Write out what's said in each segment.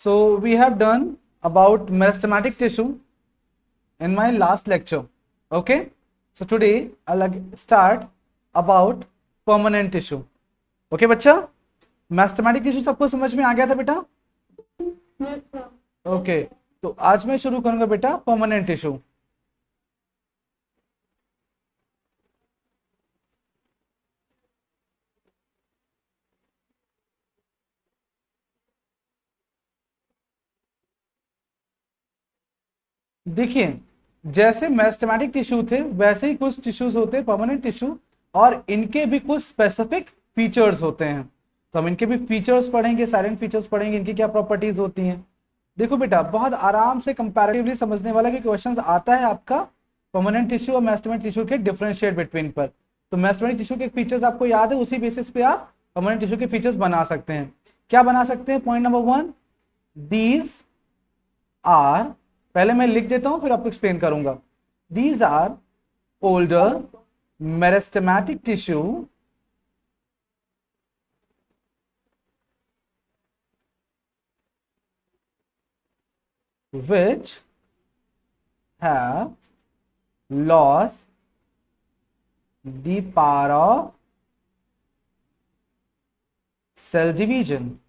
So we have done about meristematic tissue in my last lecture. Okay. So today I'll start about permanent tissue. Okay बच्चा, meristematic tissue सबको समझ में आ गया था बेटा? Okay. तो आज मैं शुरू करूंगा बेटा permanent tissue. देखिए, जैसे मेरिस्टेमेटिक टिश्यू थे वैसे ही कुछ टिश्यूज होते हैं परमानेंट टिश्यू, और इनके भी कुछ स्पेसिफिक फीचर्स होते हैं। तो हम इनके भी फीचर्स पढ़ेंगे, साइलेंट फीचर्स पढ़ेंगे, इनकी क्या प्रॉपर्टीज होती हैं। देखो बेटा, बहुत आराम से कंपैरेटिवली समझने वाला कि क्वेश्चन आता है आपका परमानेंट टिश्यू और मेरिस्टेमेटिक टिश्यू के डिफरेंशिएट बिटवीन पर। तो मेरिस्टेमेटिक टिश्यू के फीचर्स आपको याद है, उसी बेसिस पे आप परमानेंट टिश्यू के फीचर्स बना सकते हैं। क्या बना सकते हैं? पॉइंट नंबर 1, दीज आर, पहले मैं लिख देता हूं फिर आपको एक्सप्लेन करूंगा। These are older meristematic tissue which have lost the power of cell division.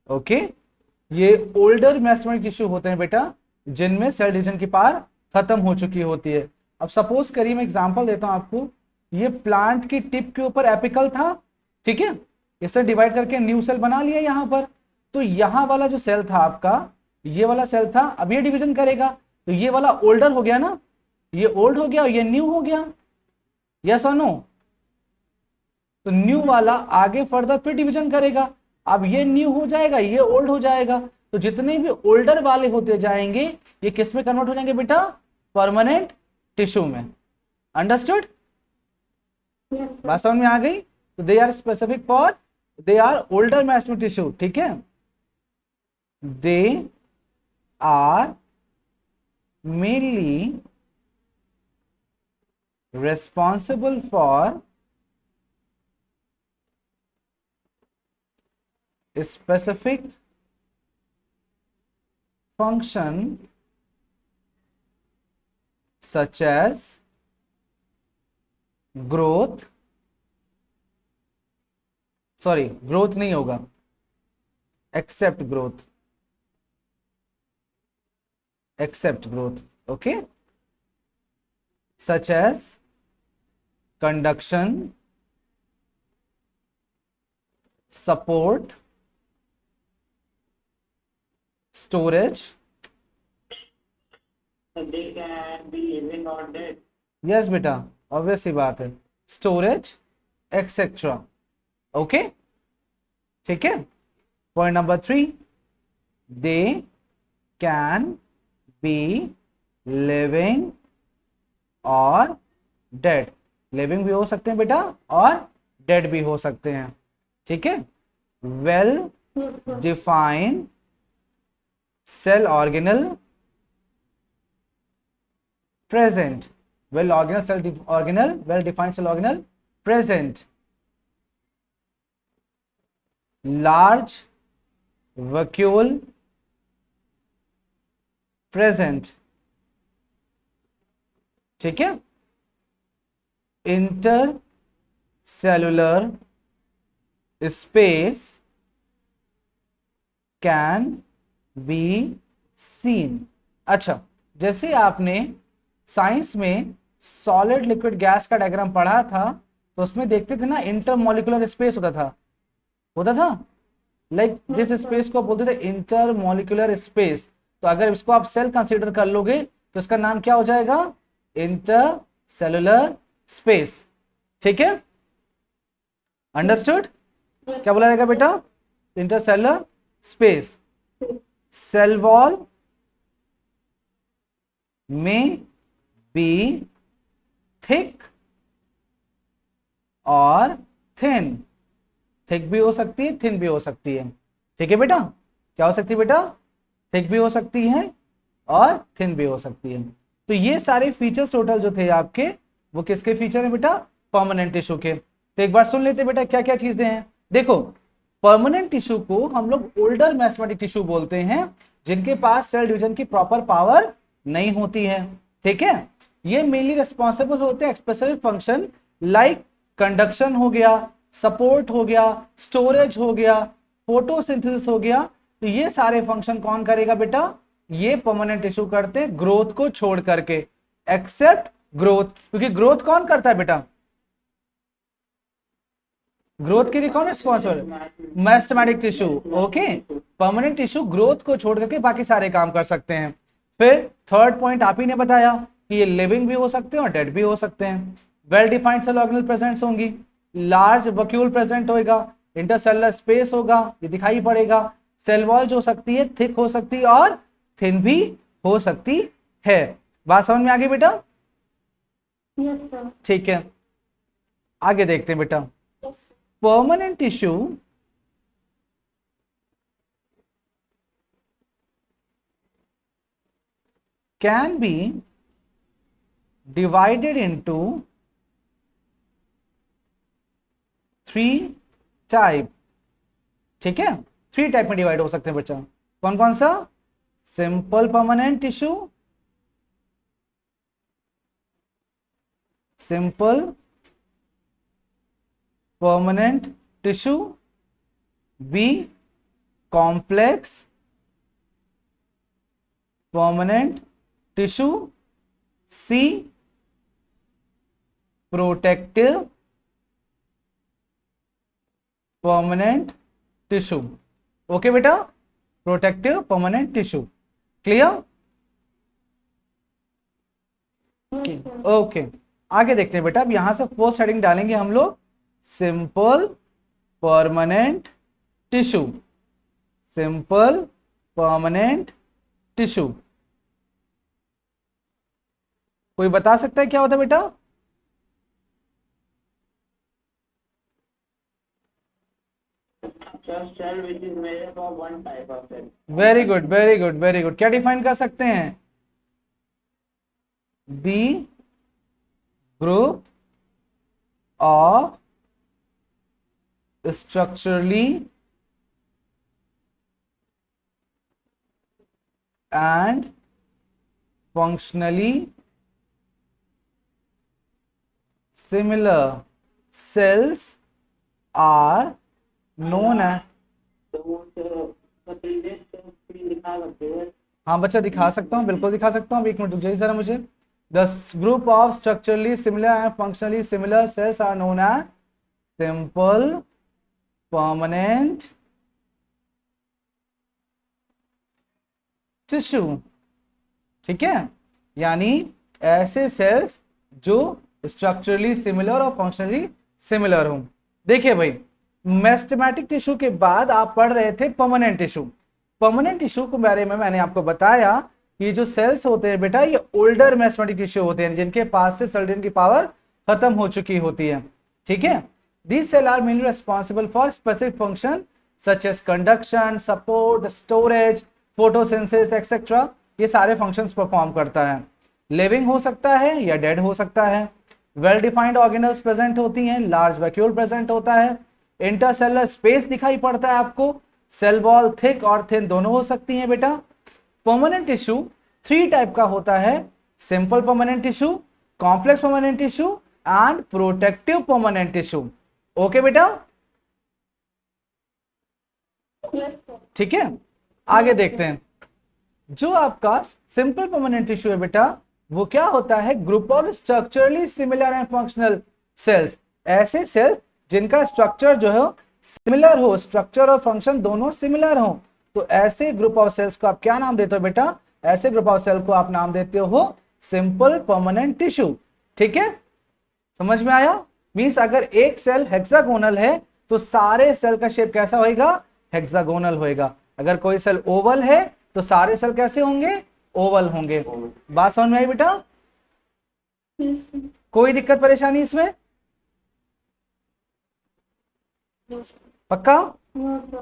Okay, ये ओल्डर मेरिस्टेमेटिक टिश्यू होते हैं बेटा जिनमें सेल डिवीजन की पावर खत्म हो चुकी होती है। अब सपोज करिए, मैं एग्जांपल देता हूं आपको, ये प्लांट की टिप के ऊपर एपिकल था, ठीक है, इसे डिवाइड करके न्यू सेल बना लिया यहां पर। तो यहां वाला जो सेल था आपका, ये वाला सेल था, अब ये डिवीजन करेगा, तो ये वाला ओल्डर हो गया ना, ये ओल्ड हो गया और ये न्यू हो गया, यस और नो। तो न्यू वाला आगे फर्दर फिर डिवीजन करेगा, अब ये न्यू हो जाएगा, ये ओल्ड हो जाएगा। तो जितने भी ओल्डर वाले होते जाएंगे ये किस में कन्वर्ट हो जाएंगे बेटा? परमानेंट टिश्यू में। अंडरस्टूड? बात समझ में आ गई? तो they are specific for, they are older meristematic tissue, ठीक है। They are mainly responsible for a specific function such as growth, sorry growth नहीं होगा, except growth, okay, such as conduction, support, storage. They can be living or dead. Yes बेटा, obvious सी बात है, storage etcetera. Okay, ठीक है। Point number 3, they can be living और dead. Living भी हो सकते हैं बेटा और डेड भी हो सकते हैं, ठीक है। Well defined cell organelle present, well defined cell organelle present, large vacuole present, ठीक है। intercellular space can be seen। अच्छा, जैसे आपने साइंस में सॉलिड लिक्विड गैस का डायग्राम पढ़ा था, तो उसमें देखते थे ना इंटरमोलिकुलर स्पेस होता था, लाइक जिस स्पेस को बोलते थे इंटरमोलिकुलर स्पेस। तो अगर इसको आप सेल कंसीडर कर लोगे तो इसका नाम क्या हो जाएगा? इंटरसेलुलर स्पेस, ठीक है। अंडरस्टूड? क्या बोला जाएगा बेटा? Intercellular space. सेल वॉल में बी थिक और थिन, थिक भी हो सकती है, थिन भी हो सकती है, ठीक है बेटा। क्या हो सकती है बेटा? थिक भी हो सकती है और थिन भी हो सकती है। तो ये सारे फीचर्स टोटल जो थे आपके, वो किसके फीचर है बेटा? परमानेंट टिश्यू के। तो एक बार सुन लेते बेटा क्या क्या चीजें हैं। देखो, परमानेंट टिश्यू को हम लोग ओल्डर मैस्टमेटिक टिश्यू बोलते हैं, जिनके पास सेल डिवीजन की प्रॉपर पावर नहीं होती है। ठीक है, ये मेनली रिस्पॉन्सिबल होते हैं स्पेसिफिक फंक्शन लाइक कंडक्शन हो गया, सपोर्ट हो गया, स्टोरेज हो गया, फोटोसिंथेसिस हो गया। तो ये सारे फंक्शन कौन करेगा बेटा? ये परमानेंट टिश्यू करते हैं, ग्रोथ को छोड़ करके, एक्सेप्ट ग्रोथ। क्योंकि ग्रोथ कौन करता है बेटा? ग्रोथ के लिए कौन responsible? Meristematic tissue. Okay, permanent tissue growth को छोड़ करके बाकी सारे काम कर सकते हैं। फिर थर्ड पॉइंट आप ही ने बताया कि ये लिविंग भी हो सकते हैं और डेड भी हो सकते हैं। Well defined cell organelle presents होंगी, लार्ज वैक्यूल प्रेजेंट होगा, इंटरसेलुलर स्पेस होगा, ये दिखाई पड़ेगा। सेल वॉल जो हो सकती है थिक हो सकती है और थिन भी हो सकती है। बात समझ में आ गई बेटा? ठीक है, आगे देखते हैं बेटा। Permanent tissue can be divided into 3 type. ठीक है, 3 टाइप में डिवाइड हो सकते हैं बच्चा। कौन कौन सा? Simple permanent tissue, simple permanent tissue, B complex permanent tissue, C protective permanent tissue. Okay बेटा, protective permanent tissue. Clear? Okay, आगे देखते हैं बेटा। अब यहां से फर्स्ट हेडिंग डालेंगे हम लोग, simple permanent tissue, simple permanent tissue. कोई बता सकता है क्या होता है बेटा? Cell which is made up of one type of cell. Very good, very good, very good. क्या डिफाइन कर सकते हैं? दी group of structurally and functionally similar cells are known as। तो वो दिखा सकते हैं। हाँ बच्चा, दिखा सकता हूँ, बिल्कुल दिखा सकता हूँ। एक मिनट रुक जाइए जरा मुझे। The group of structurally similar and functionally similar cells are known as simple permanent tissue. ठीक है, यानी ऐसे सेल्स जो स्ट्रक्चरली सिमिलर और फंक्शनली सिमिलर हो। देखिए भाई, मेस्टेमेटिक टिश्यू के बाद आप पढ़ रहे थे परमानेंट टिश्यू। परमानेंट टिश्यू के बारे में मैंने आपको बताया कि जो सेल्स होते हैं बेटा, ये ओल्डर मेस्टेमेटिक टिश्यू होते हैं, जिनके पास से सेल डिवीजन की पावर खत्म हो चुकी होती है। ठीक है, these cell are mainly responsible for specific function such as conduction, support, storage, photosynthesis etcetera. ये सारे फंक्शंस परफॉर्म करता है। लिविंग हो सकता है या डेड हो सकता है। वेल डिफाइंड ऑर्गेनल्स प्रेजेंट होती हैं, लार्ज वैक्यूल प्रेजेंट होता है, इंटरसेलुलर स्पेस दिखाई पड़ता है आपको, सेल वॉल थिक और थिन दोनों हो सकती हैं बेटा। परमानेंट टिश्यू 3 टाइप का होता है, simple permanent tissue, complex permanent tissue and protective permanent tissue. Okay बेटा? ठीक है, आगे देखते हैं। जो आपका सिंपल परमानेंट टिश्यू है बेटा, वो क्या होता है? Group of structurally similar and functional cells. ऐसे सेल्स जिनका स्ट्रक्चर जो है सिमिलर हो, स्ट्रक्चर और फंक्शन दोनों सिमिलर हो, तो ऐसे ग्रुप ऑफ सेल्स को आप क्या नाम देते हो बेटा? ऐसे ग्रुप ऑफ सेल को आप नाम देते हो सिंपल परमानेंट टिश्यू। ठीक है, समझ में आया? मींस अगर एक सेल हेक्सागोनल है तो सारे सेल का शेप कैसा होएगा? हेक्सागोनल होएगा। अगर कोई सेल ओवल है तो सारे सेल कैसे होंगे? ओवल होंगे। बात समझ में आई बेटा? कोई दिक्कत परेशानी इसमें? पक्का?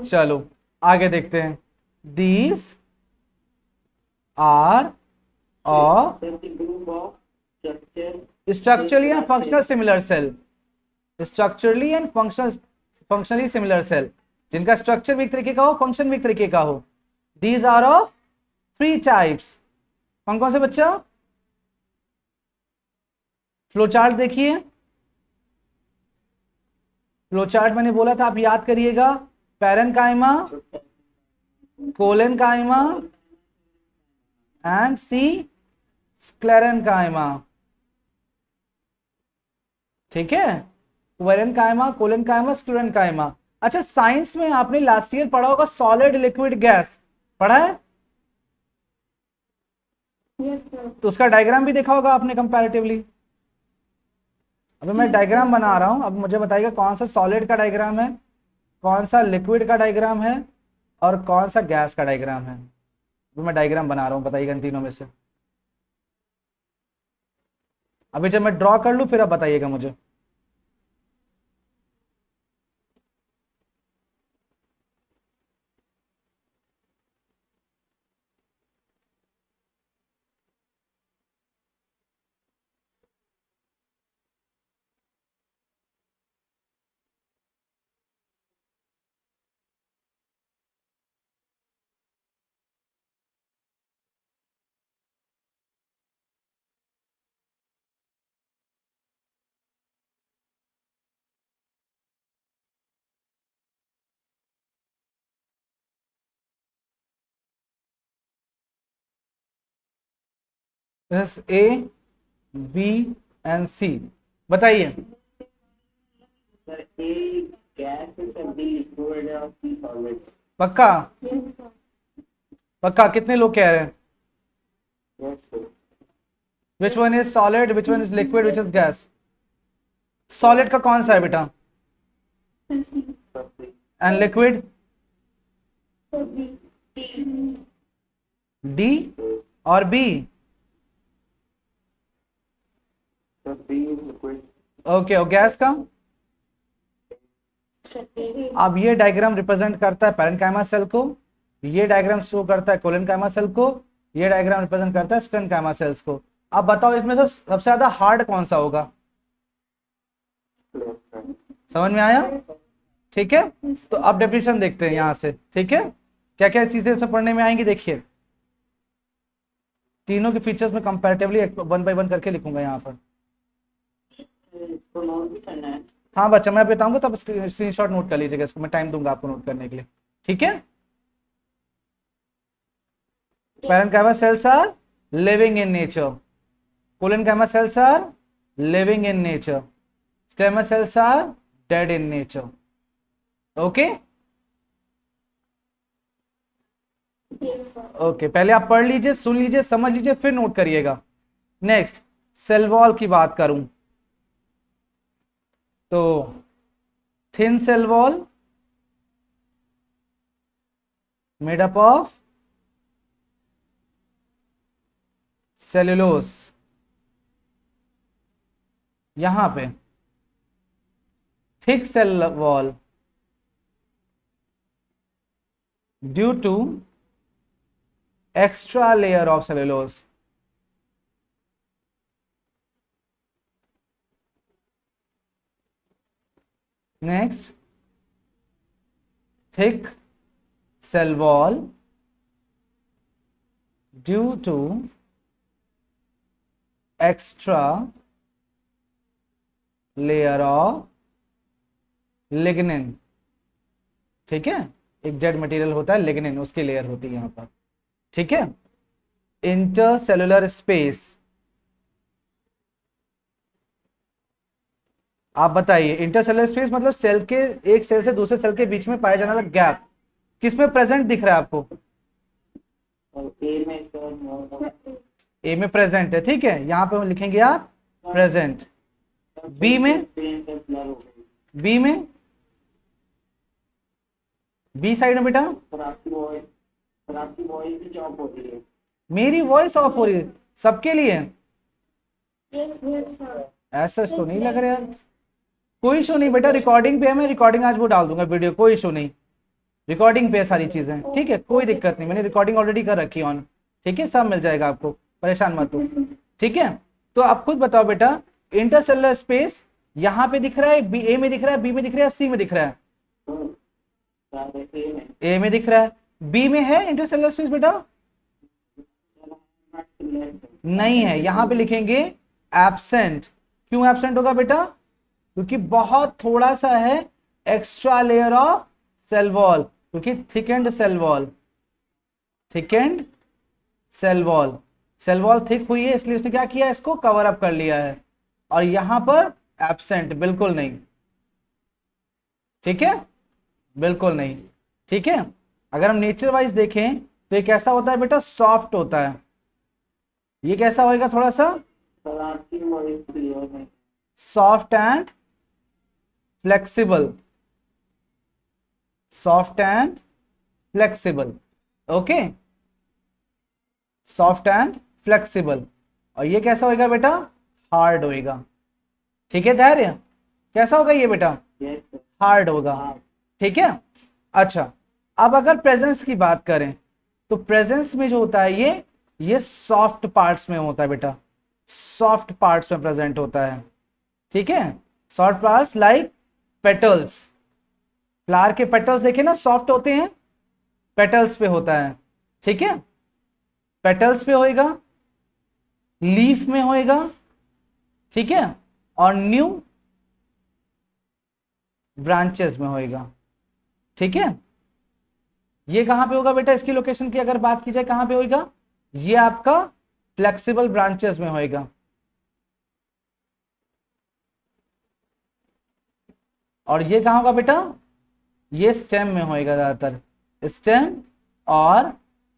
चलो आगे देखते हैं। These are of group of structurally and functional similar cell, structurally and functionally similar cell। जिनका स्ट्रक्चर भी एक तरीके का हो, फंक्शन भी एक तरीके का हो। These are of 3 types. कौन कौन से बच्चा? फ्लो चार्ट देखिए, फ्लो चार्ट मैंने बोला था आप याद करिएगा। Parenchyma, collenchyma and sclerenchyma. ठीक है, पैरेन्काइमा, कोलेनकाइमा, स्क्लेरेन्काइमा। अच्छा, साइंस में आपने लास्ट ईयर पढ़ा होगा सॉलिड लिक्विड गैस, पढ़ा है? तो उसका डायग्राम भी देखा होगा आपने कंपैरेटिवली। अभी मैं डायग्राम बना रहा हूं, अब मुझे बताइएगा कौन सा सॉलिड का डायग्राम है, कौन सा लिक्विड का डायग्राम है और कौन सा गैस का डायग्राम है। अभी मैं डायग्राम बना रहा हूं, बताइएगा इन तीनों में से। अभी जब मैं ड्रॉ कर लूं फिर आप बताइएगा मुझे। ए बी एंड सी, बताइए। सर ए गैस है, सर बी लिक्विड है और सी सॉलिड। पक्का? पक्का? कितने लोग कह रहे हैं? Yes sir. Which one is solid, which one is liquid, which is gas? Solid का कौन सा है बेटा? And liquid? डी और B. Sir B liquid. Okay, और गैस का? अब ये डायग्राम रिप्रेजेंट करता है पैरेन्काइमा सेल को, ये डायग्राम शो करता है कोलेनकाइमा सेल को, ये डायग्राम रिप्रेजेंट करता है स्क्लेरेन्काइमा सेल्स को। अब बताओ इसमें से सबसे ज्यादा हार्ड कौन सा होगा? समझ में आया? ठीक है, तो अब डेफिनेशन देखते हैं यहां से। ठीक है, क्या क्या चीजें इसमें पढ़ने में आएंगी देखिए। तीनों के फीचर्स में कंपैरेटिवली 1 बाय 1 करके लिखूंगा यहाँ पर। इसको नोट भी करना है। हाँ बच्चा, मैं बताऊंगा तब स्क्रीनशॉट नोट कर लीजिएगा, इसको मैं टाइम दूंगा आपको नोट करने के लिए। ठीक है, parenchyma cells are living in nature, collenchyma cells are living in nature, sclerenchyma cells are dead in nature. Okay okay, पहले आप पढ़ लीजिए, सुन लीजिए, समझ लीजिए, फिर नोट करिएगा। नेक्स्ट, सेल वॉल की बात करूं तो thin cell wall made up of cellulose. यहां पे thick cell wall due to extra layer of cellulose. Next, thick cell wall due to extra layer of lignin। ठीक है, एक डेड मटेरियल होता है लिग्निन, उसकी लेयर होती है यहां पर। ठीक है, इंटरसेलुलर स्पेस, आप बताइए। इंटरसेलुलर स्पेस मतलब सेल के, एक सेल से दूसरे सेल के बीच में पाया जाने वाला गैप, किसमें प्रेजेंट दिख रहा है आपको? ए में सर ए में प्रेजेंट है, ठीक है, यहाँ पे हम लिखेंगे आप प्रेजेंट। बी में, बी में, बी साइड में बेटा। सर आपकी वॉइस भी चॉप होती है। मेरी वॉइस ऑफ हो रही है सबके लिए? Yes, ऐसा तो नहीं लग रहा यार। कोई इशू नहीं बेटा, रिकॉर्डिंग पे है, मैं रिकॉर्डिंग आज वो डाल दूंगा वीडियो, कोई इशू नहीं। रिकॉर्डिंग पे है सारी चीजें, ठीक है, कोई दिक्कत नहीं, मैंने रिकॉर्डिंग ऑलरेडी कर रखी है ऑन। ठीक है, सब मिल जाएगा आपको, परेशान मत हो। ठीक है, तो आप खुद बताओ बेटा, इंटरसेलुलर स्पेस यहाँ पे दिख रहा है, बी ए में दिख रहा है, बी में दिख रहा है, सी में दिख रहा है? सारे ए में ए में दिख रहा है, बी में है इंटरसेलुलर स्पेस बेटा? नहीं है, यहां पे लिखेंगे एब्सेंट। क्यों एब्सेंट होगा बेटा? क्योंकि बहुत थोड़ा सा है extra layer of cell wall, क्योंकि thickened cell wall, thickened cell wall thick हुई है, इसलिए उसने क्या किया, इसको कवर अप कर लिया है। और यहां पर एब्सेंट, बिल्कुल नहीं। ठीक है, बिल्कुल नहीं। ठीक है, अगर हम नेचर वाइज देखें तो ये कैसा होता है बेटा? सॉफ्ट होता है। ये कैसा होएगा? थोड़ा सा सर आपकी वॉइस क्लियर है। Soft and flexible, soft and flexible. Okay, soft and flexible. और ये कैसा होएगा बेटा? हार्ड होएगा। ठीक है धैर्य, कैसा होगा ये बेटा? Yes sir. हार्ड होगा। ठीक है, अच्छा अब अगर प्रेजेंस की बात करें तो प्रेजेंस में जो होता है ये सॉफ्ट पार्ट्स में होता है बेटा, सॉफ्ट पार्ट्स में प्रेजेंट होता है। ठीक है, soft parts like petals, flower के पेटल्स देखे ना, सॉफ्ट होते हैं, पेटल्स पे होता है। ठीक है, पेटल्स पे होएगा, लीफ में होएगा। ठीक है, और न्यू ब्रांचेस में होएगा। ठीक है, ये कहां पे होगा बेटा? इसकी लोकेशन की अगर बात की जाए कहां पे होएगा? ये आपका फ्लेक्सिबल ब्रांचेस में होएगा। और ये कहां होगा बेटा? ये स्टेम में होएगा ज्यादातर, स्टेम और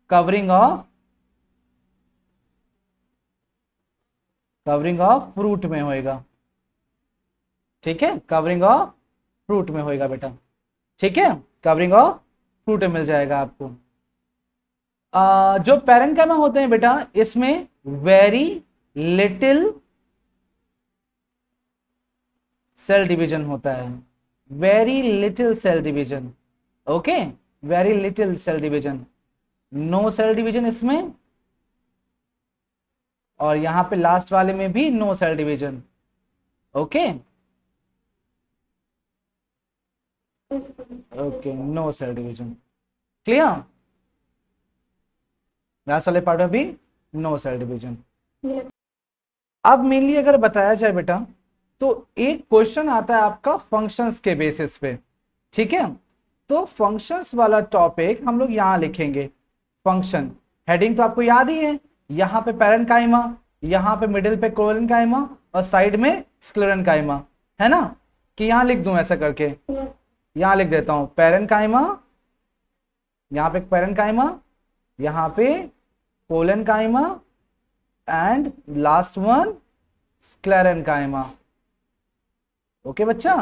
कवरिंग ऑफ फ्रूट में होएगा। ठीक है, कवरिंग ऑफ फ्रूट में होएगा बेटा। ठीक है, कवरिंग ऑफ फ्रूट में मिल जाएगा आपको। जो पैरेन्काइमा होते हैं बेटा, इसमें वेरी लिटिल सेल डिवीजन होता है, very little cell division. Okay, very little cell division, no cell division इसमें, और यहां पे लास्ट वाले में भी no cell division. Okay okay, no cell division, clear? Last वाले पार्ट में भी नो सेल डिवीजन। अब मेनली अगर बताया जाए बेटा तो एक क्वेश्चन आता है आपका फंक्शंस के बेसिस पे। ठीक है, तो फंक्शंस वाला टॉपिक हम लोग यहां लिखेंगे। फंक्शन हेडिंग तो आपको याद ही है, यहां पे पैरेन्काइमा, यहां पे मिडिल पे कोलेनकाइमा और साइड में स्क्लेरेन्काइमा, है ना? कि यहां लिख दूं ऐसा करके? यहां लिख देता हूं पैरेन्काइमा, यहां पे पैरेन्काइमा, यहां पे collenchyma and last one sclerenchyma. Okay बच्चा,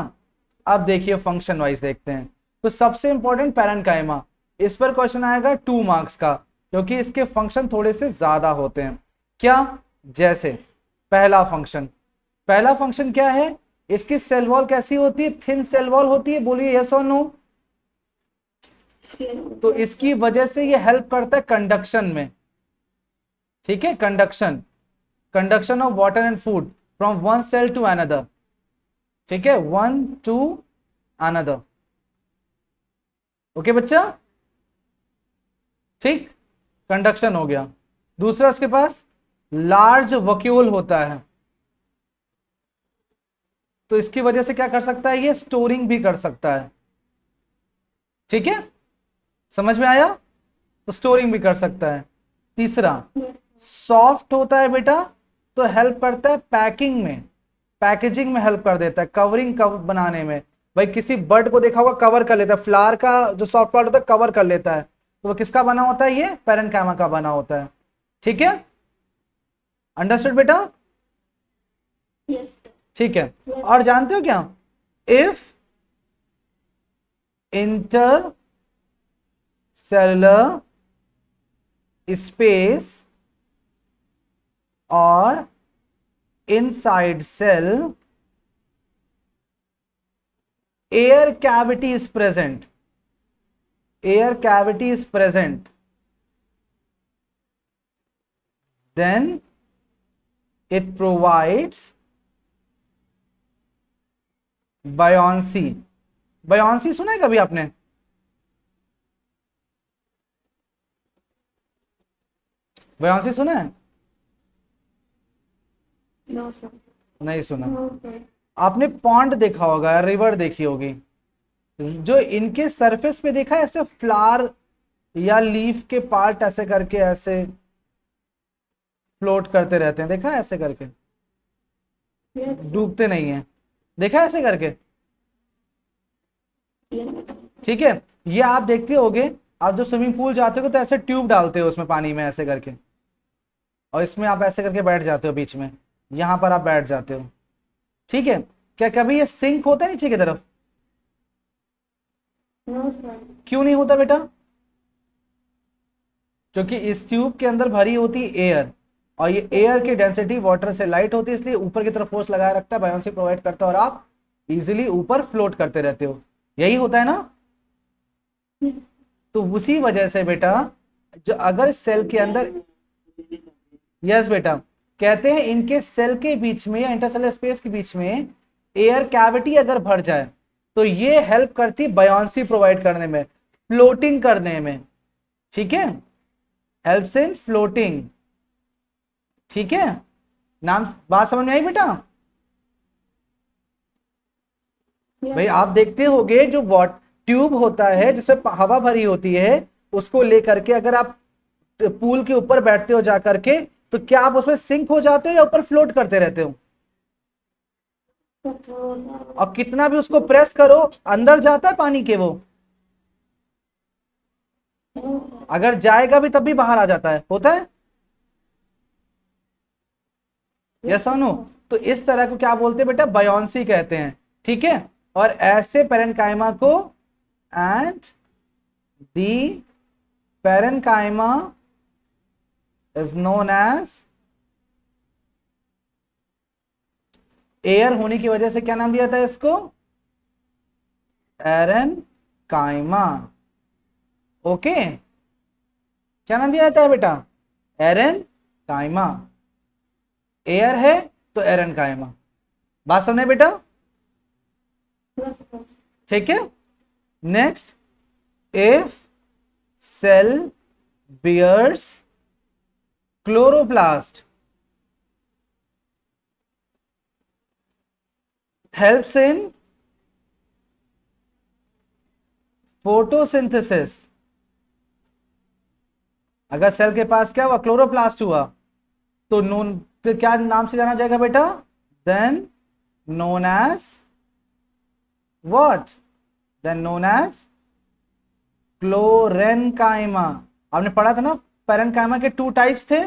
अब देखिए फंक्शन वाइज देखते हैं। तो सबसे इंपॉर्टेंट पैरेन्काइमा, इस पर क्वेश्चन आएगा 2 मार्क्स का, क्योंकि इसके फंक्शन थोड़े से ज्यादा होते हैं। क्या? जैसे पहला फंक्शन क्या है? इसकी सेल वॉल कैसी होती है? थिन सेल वॉल होती है, बोलिए यस और नो। तो इसकी वजह से ये हेल्प करता है कंडक्शन में। ठीक है, conduction of water and food from one cell to another. ठीक है, वन टू अनदर। ओके बच्चा, ठीक, कंडक्शन हो गया। दूसरा उसके पास लार्ज वक्यूल होता है, तो इसकी वजह से क्या कर सकता है? ये स्टोरिंग भी कर सकता है। ठीक है, समझ में आया? तो स्टोरिंग भी कर सकता है। तीसरा सॉफ्ट होता है बेटा, तो हेल्प करता है पैकिंग में, पैकेजिंग में हेल्प कर देता है, कवरिंग बनाने में। भाई किसी बर्ड को देखा होगा कवर कर लेता है, फ्लावर का जो सॉफ्ट पार्ट होता है कवर कर लेता है, तो वो किसका बना होता है? ये पैरेन्काइमा का बना होता है। ठीक है, अंडरस्टूड बेटा? ठीक है, और जानते हो क्या? इफ इंटर सेलुलर स्पेस और inside cell air cavity is present, then it provides buoyancy। buoyancy सुना है कभी आपने? बयासी सुना है? No, sir. नहीं सुना। No, sir. आपने पॉन्ड देखा होगा, रिवर देखी होगी, जो इनके सरफेस पे देखा है ऐसे फ्लावर या लीफ के पार्ट ऐसे करके ऐसे फ्लोट करते रहते हैं, देखा है ऐसे करके, Yes, sir. डूबते नहीं है, देखा है ऐसे करके? Yes. ठीक है, ये आप देखते होगे, आप जो स्विमिंग पूल जाते हो तो ऐसे ट्यूब डालते हो उसमें पानी में ऐसे करके, और इसमें आप ऐसे करके बैठ जाते हो बीच में, यहां पर आप बैठ जाते हो। ठीक है, क्या कभी ये सिंक होता है नीचे की तरफ? No, sir. क्यों नहीं होता बेटा? क्योंकि इस ट्यूब के अंदर भरी होती है एयर, और ये एयर की डेंसिटी वाटर से लाइट होती है, इसलिए ऊपर की तरफ फोर्स लगाए रखता है, बायोंसी प्रोवाइड करता है, और आप इजीली ऊपर फ्लोट करते रहते हो। यही होता है ना? Yes. तो उसी वजह से बेटा, जो अगर सेल के अंदर, यस बेटा, कहते हैं इनके सेल के बीच में या इंटरसेलुलर स्पेस के बीच में एयर कैविटी अगर भर जाए तो ये हेल्प करती बायोंसी प्रोवाइड करने में, फ्लोटिंग करने में। ठीक है, हेल्प्स इन फ्लोटिंग। ठीक है, नाम बात समझ में आई बेटा? Yes. भाई आप देखते होगे जो वाट ट्यूब होता है जिसमें हवा भरी होती है, उसको लेकर के अगर आप पूल के ऊपर बैठते हो जाकर के, तो क्या आप उसमें सिंक हो जाते हो या ऊपर फ्लोट करते रहते हो? और कितना भी उसको प्रेस करो, अंदर जाता है पानी के वो? अगर जाएगा भी तब भी बाहर आ जाता है, होता है? यस और नो? तो इस तरह को क्या बोलते हैं बेटा? बायोंसी कहते हैं। ठीक है, और ऐसे पेरेन्काइमा को, and the parenchyma is known as, air होने की वजह से क्या नाम दिया था इसको? एरेनकाइमा। ओके, क्या नाम दिया जाता है बेटा? एरेनकाइमा। एयर है तो एरेनकाइमा। बात समझे बेटा? Yes, sir. ठीक है, next, if cell bears chloroplast, helps in photosynthesis। अगर सेल के पास क्या हुआ? क्लोरोप्लास्ट हुआ, तो नोन, फिर क्या नाम से जाना जाएगा बेटा? Then known as what? Then known as chlorenchyma. आपने पढ़ा था ना, पेरेन्काइमा के 2 टाइप्स थे।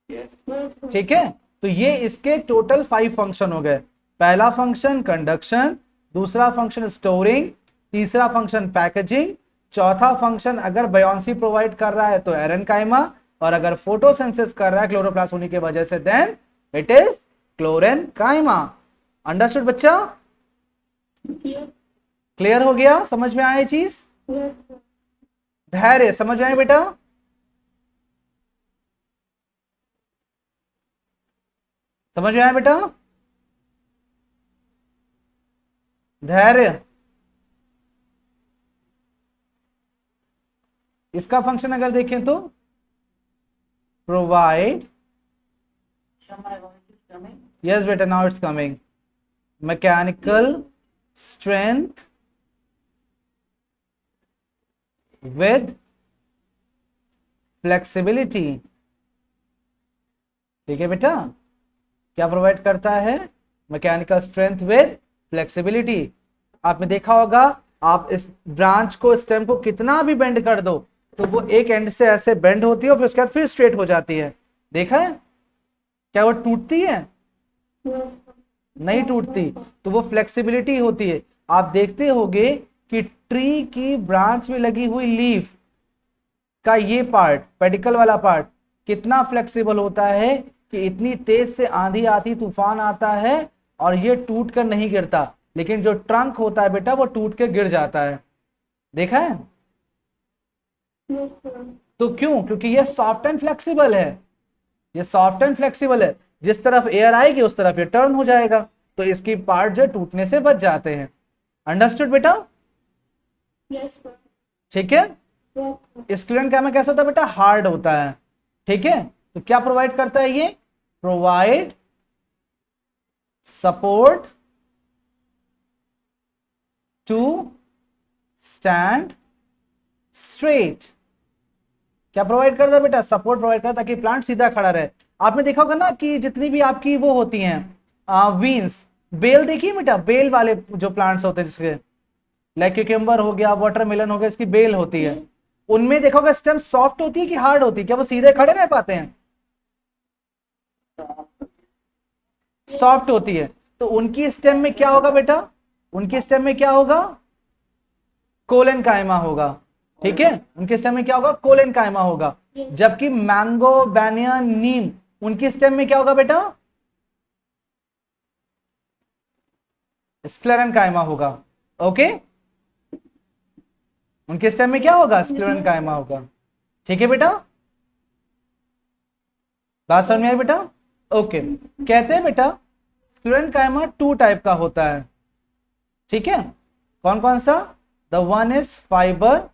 Yes, sir. ठीक है, तो ये इसके टोटल 5 फंक्शन हो गए। पहला फंक्शन कंडक्शन, दूसरा फंक्शन स्टोरिंग, तीसरा फंक्शन पैकेजिंग, चौथा फंक्शन अगर बायोंसी प्रोवाइड कर रहा है तो एरेनकाइमा, और अगर फोटोसिंथेसिस कर रहा है क्लोरोप्लास्ट होने की वजह से, then it is chlorenchyma. Understood बच्चा? Yes. क्लियर हो गया? समझ में आया ये चीज? Yes, sir. धैर्य, समझ में आया बेटा? समझ में आया बेटा? धैर्य। इसका फंक्शन अगर देखें तो provide, My voice is coming. Yes बेटा, now it's coming, mechanical strength with flexibility. ठीक है बेटा, क्या प्रोवाइड करता है? Mechanical strength with flexibility. आपने देखा होगा, आप इस ब्रांच को, स्टेम को कितना भी बेंड कर दो तो वो एक एंड से ऐसे बेंड होती है और फिर उसके बाद फिर स्ट्रेट हो जाती है। देखा है? क्या वो टूटती है? Yes, sir. नहीं टूटती, तो वो फ्लेक्सिबिलिटी होती है। आप देखते होगे कि ट्री की ब्रांच में लगी हुई लीफ का ये पार्ट, पेडिकल वाला पार्ट, कितना फ्लेक्सिबल होता है कि इतनी तेज से आंधी आती, तूफान आता है और ये टूट कर नहीं गिरता, लेकिन जो ट्रंक होता है बेटा वो टूट के गिर जाता है। देखा है? Yes, sir. तो क्यों? क्योंकि ये सॉफ्ट एंड फ्लेक्सिबल है। ये सॉफ्ट एंड फ्लेक्सिबल है, जिस तरफ एयर आएगी उस तरफ ये टर्न हो जाएगा, तो इसकी पार्ट जो टूटने से बच जाते हैं। अंडरस्टूड बेटा? Yes, sir. ठीक है, स्क्लेरन कायमा कैसा होता है बेटा, हार्ड होता है, ठीक है। तो क्या प्रोवाइड करता है ये, provide support to stand straight. क्या प्रोवाइड करता है बेटा, सपोर्ट प्रोवाइड करता है ताकि प्लांट सीधा खड़ा रहे। आपने देखा होगा ना कि जितनी भी आपकी वो होती हैं वीन्स, बेल देखिए बेटा, बेल वाले जो प्लांट्स होते हैं जिसके, लाइक क्यूकम्बर हो गया, वाटरमेलन हो गया, इसकी बेल होती है, उनमें देखा होगा स्टेम सॉफ्ट होती है कि हार्ड होती है, क्या वो सीधे खड़े रह पाते हैं, सॉफ्ट होती है। तो उनकी स्टेम में क्या होगा बेटा, उनकी स्टेम में क्या होगा, कोलन कायमा होगा, ठीक है, उनके स्टेम में क्या होगा, कोलन कायमा होगा। जबकि मैंगो, बैनियन, नीम, उनकी स्टेम में क्या होगा बेटा, स्क्लेरन कायमा होगा, ओके। उनके स्टेम में क्या होगा, स्क्लेरन कायमा होगा, ठीक है बेटा, बात समझ में आई बेटा, ओके। कहते हैं बेटा स्क्लेरन कायमा 2 टाइप का होता है, ठीक है। कौन कौन सा, the one is fibre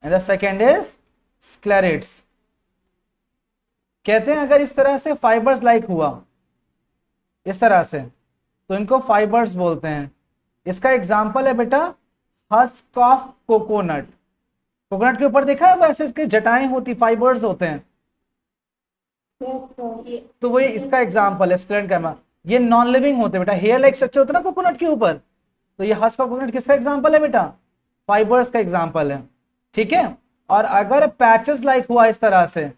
and the second is sclereids. कहते हैं अगर इस तरह से फाइबर्स लाइक हुआ, इस तरह से, तो इनको फाइबर्स बोलते हैं। इसका एग्जाम्पल है बेटा हस्क ऑफ कोकोनट। कोकोनट के ऊपर देखा है वैसे इसके जटाएं होती, फाइबर्स होते हैं, तो वो इसका एग्जाम्पल है स्क्लेरन कायमा। ये नॉन लिविंग होते हैं बेटा, हेयर लाइक स्ट्रक्चर होता है ना कोकोनट के ऊपर, तो ये हस्क ऑफ कोकोनट किसका एग्जाम्पल है बेटा, फाइबर्स का एग्जाम्पल है, ठीक है। और अगर पैचेस लाइक हुआ इस तरह से,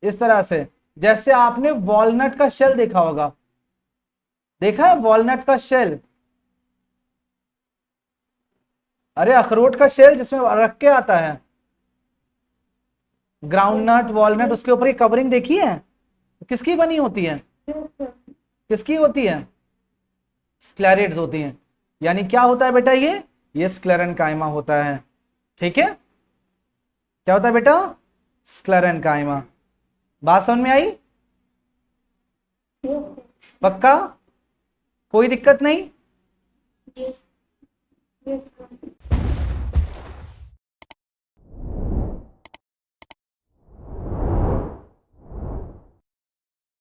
इस तरह से, जैसे आपने वॉलनट का शेल देखा होगा, देखा है वॉलनट का शेल, अरे अखरोट का शेल जिसमें रख के आता है, ग्राउंडनट, वॉलनट, उसके ऊपर ये कवरिंग देखी है, किसकी बनी होती है, किसकी होती है, स्क्लेरेट्स होती हैं। यानी क्या होता है बेटा, ये स्क्लेरन कायमा होता है, ठीक है। क्या होता है बेटा, स्क्लेरन कायमा। बात समझ में आई, पक्का, कोई दिक्कत नहीं।